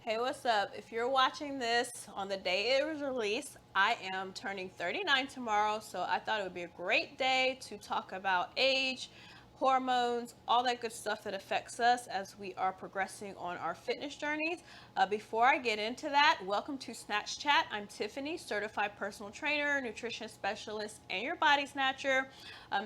Hey, what's up? If you're watching this on the day it was released, I am turning 39 tomorrow, so I thought it would be a great day to talk about age, hormones, all that good stuff that affects us as we are progressing on our fitness journeys. Before I get into that, welcome to Snatch Chat. I'm Tiffany, certified personal trainer, nutrition specialist, and your body snatcher.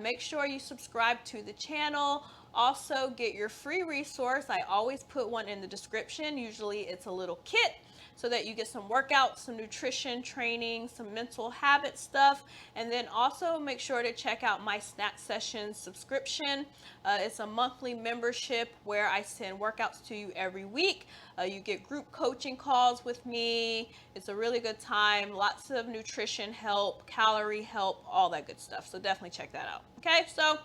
Make sure you subscribe to the channel. Also, get your free resource. I always put one in the description. Usually, it's a little kit so that you get some workouts, some nutrition training, some mental habit stuff. And then also make sure to check out my Snatch Sessions subscription. It's a monthly membership where I send workouts to you every week. You get group coaching calls with me. It's a really good time. Lots of nutrition help, calorie help, all that good stuff. So definitely check that out. Okay, so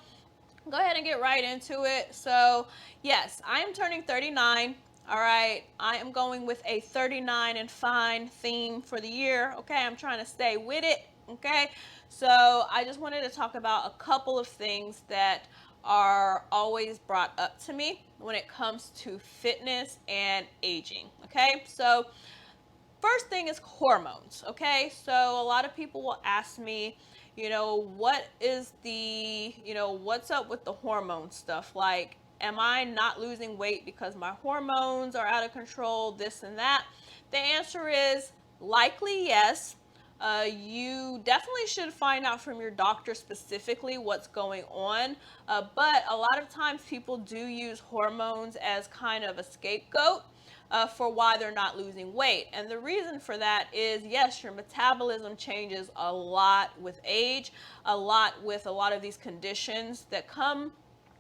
go ahead and get right into it. So, yes, I am turning 39. All right, I am going with a 39 and fine theme for the year. Okay, I'm trying to stay with it. Okay, so I just wanted to talk about a couple of things that are always brought up to me when it comes to fitness and aging. Okay, so first thing is hormones. Okay, so a lot of people will ask me, what is what's up with the hormone stuff? Like, am I not losing weight because my hormones are out of control, this and that? The answer is likely yes. You definitely should find out from your doctor specifically what's going on. But a lot of times people do use hormones as kind of a scapegoat for why they're not losing weight. And the reason for that is, yes, your metabolism changes a lot with age, a lot with a lot of these conditions that come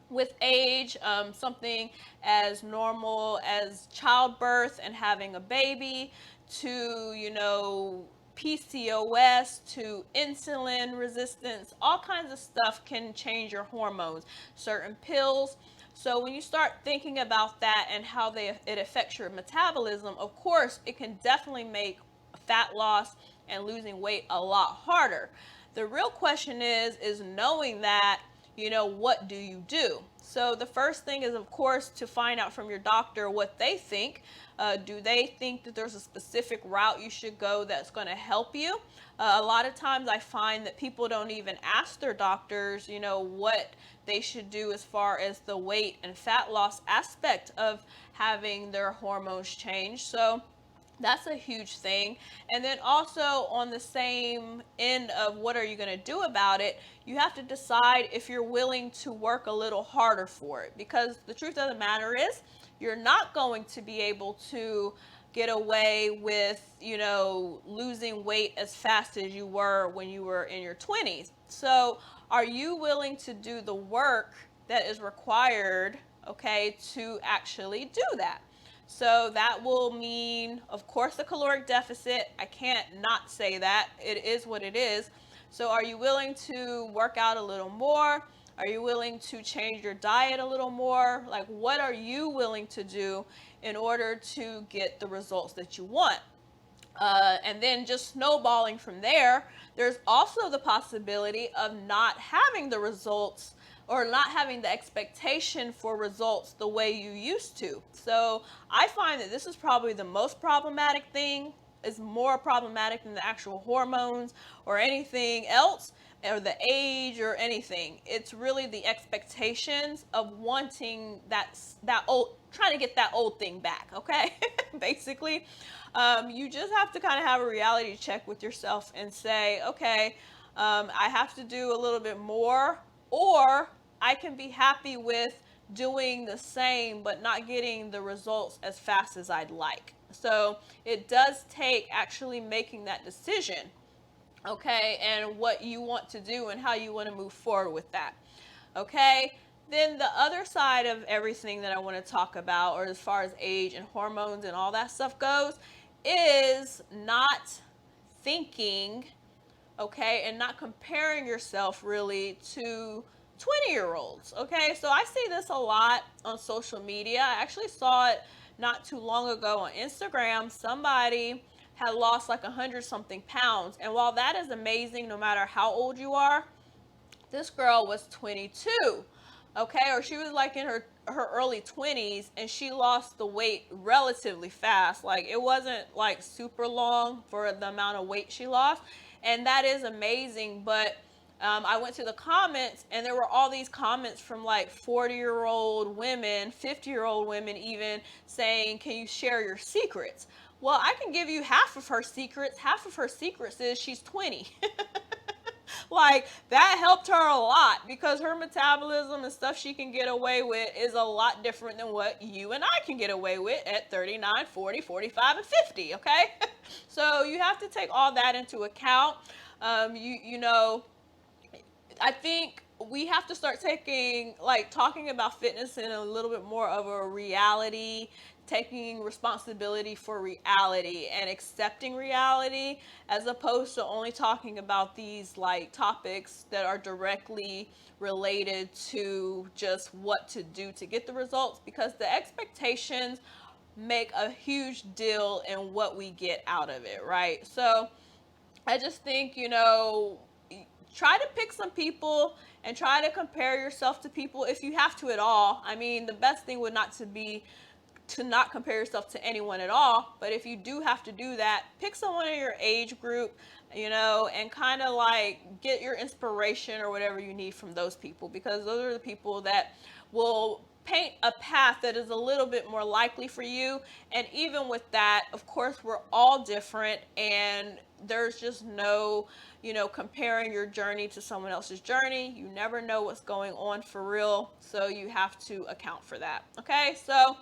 with age, something as normal as childbirth and having a baby to, PCOS to insulin resistance, all kinds of stuff can change your hormones. Certain pills. So when you start thinking about that and how it affects your metabolism, of course, it can definitely make fat loss and losing weight a lot harder. The real question is knowing that, what do you do? So the first thing is, of course, to find out from your doctor what they think. Do they think that there's a specific route you should go that's going to help you? A lot of times I find that people don't even ask their doctors, what they should do as far as the weight and fat loss aspect of having their hormones change. So that's a huge thing. And then also on the same end of what are you going to do about it, you have to decide if you're willing to work a little harder for it. Because the truth of the matter is, you're not going to be able to get away with, losing weight as fast as you were when you were in your 20s. So, are you willing to do the work that is required, okay, to actually do that? So that will mean, of course, the caloric deficit. I can't not say that. It is what it is. So are you willing to work out a little more? Are you willing to change your diet a little more? Like, what are you willing to do in order to get the results that you want? And then just snowballing from there, there's also the possibility of not having the results or not having the expectation for results the way you used to. So I find that this is probably the most problematic thing. Is more problematic than the actual hormones or anything else, or the age or anything. It's really the expectations of wanting that old, trying to get that old thing back. Okay, basically, you just have to kind of have a reality check with yourself and say, okay, I have to do a little bit more, or I can be happy with doing the same but not getting the results as fast as I'd like. So it does take actually making that decision, okay, and what you want to do and how you want to move forward with that. Okay, then the other side of everything that I want to talk about, or as far as age and hormones and all that stuff goes, is not thinking, okay, and not comparing yourself really to 20-year-olds. Okay, so I see this a lot on social media. I actually saw it not too long ago on Instagram. Somebody had lost like 100 something pounds, and while that is amazing no matter how old you are, this girl was 22. okay, or she was like in her early 20s and she lost the weight relatively fast. Like it wasn't like super long for the amount of weight she lost, and that is amazing. But I went to the comments and there were all these comments from like 40-year-old women, 50-year-old women even, saying, can you share your secrets? Well, I can give you half of her secrets. Half of her secrets is she's 20. Like that helped her a lot because her metabolism and stuff she can get away with is a lot different than what you and I can get away with at 39, 40, 45, and 50. Okay. So you have to take all that into account. You know, I think we have to start taking, like, talking about fitness in a little bit more of a reality, taking responsibility for reality and accepting reality, as opposed to only talking about these like topics that are directly related to just what to do to get the results, because the expectations make a huge deal in what we get out of it, right? So I just think, try to pick some people and try to compare yourself to people if you have to at all. I mean, the best thing would not to be to not compare yourself to anyone at all. But if you do have to do that, pick someone in your age group, and kind of like get your inspiration or whatever you need from those people, because those are the people that will paint a path that is a little bit more likely for you. And even with that, of course, we're all different, and there's just no, comparing your journey to someone else's journey. You never know what's going on for real, so you have to account for that. Okay, so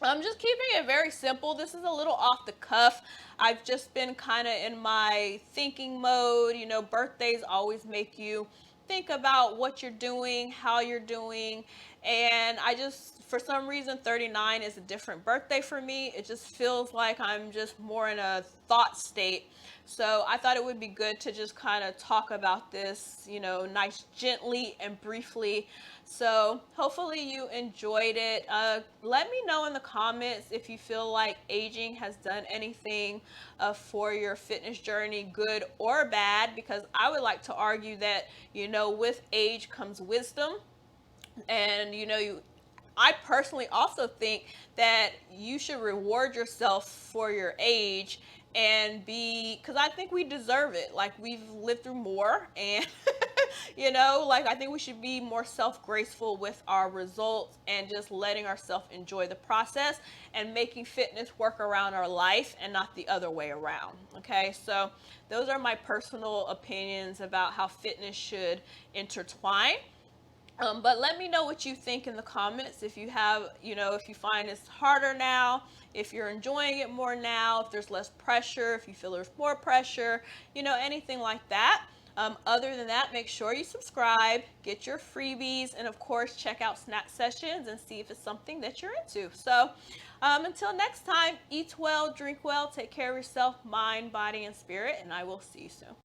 I'm just keeping it very simple. This is a little off the cuff. I've just been kind of in my thinking mode. Birthdays always make you think about what you're doing, how you're doing. And I just, for some reason, 39 is a different birthday for me. It just feels like I'm just more in a thought state. So I thought it would be good to just kind of talk about this, nice, gently and briefly. So hopefully you enjoyed it. Let me know in the comments if you feel like aging has done anything for your fitness journey, good or bad, because I would like to argue that, with age comes wisdom. And, I personally also think that you should reward yourself for your age and be, because I think we deserve it. Like, we've lived through more, and like, I think we should be more self-graceful with our results and just letting ourselves enjoy the process and making fitness work around our life and not the other way around. Okay, so those are my personal opinions about how fitness should intertwine. But let me know what you think in the comments. If you have, if you find it's harder now, if you're enjoying it more now, if there's less pressure, if you feel there's more pressure, anything like that. Other than that, make sure you subscribe, get your freebies, and of course, check out Snatch Sessions and see if it's something that you're into. So until next time, eat well, drink well, take care of yourself, mind, body, and spirit, and I will see you soon.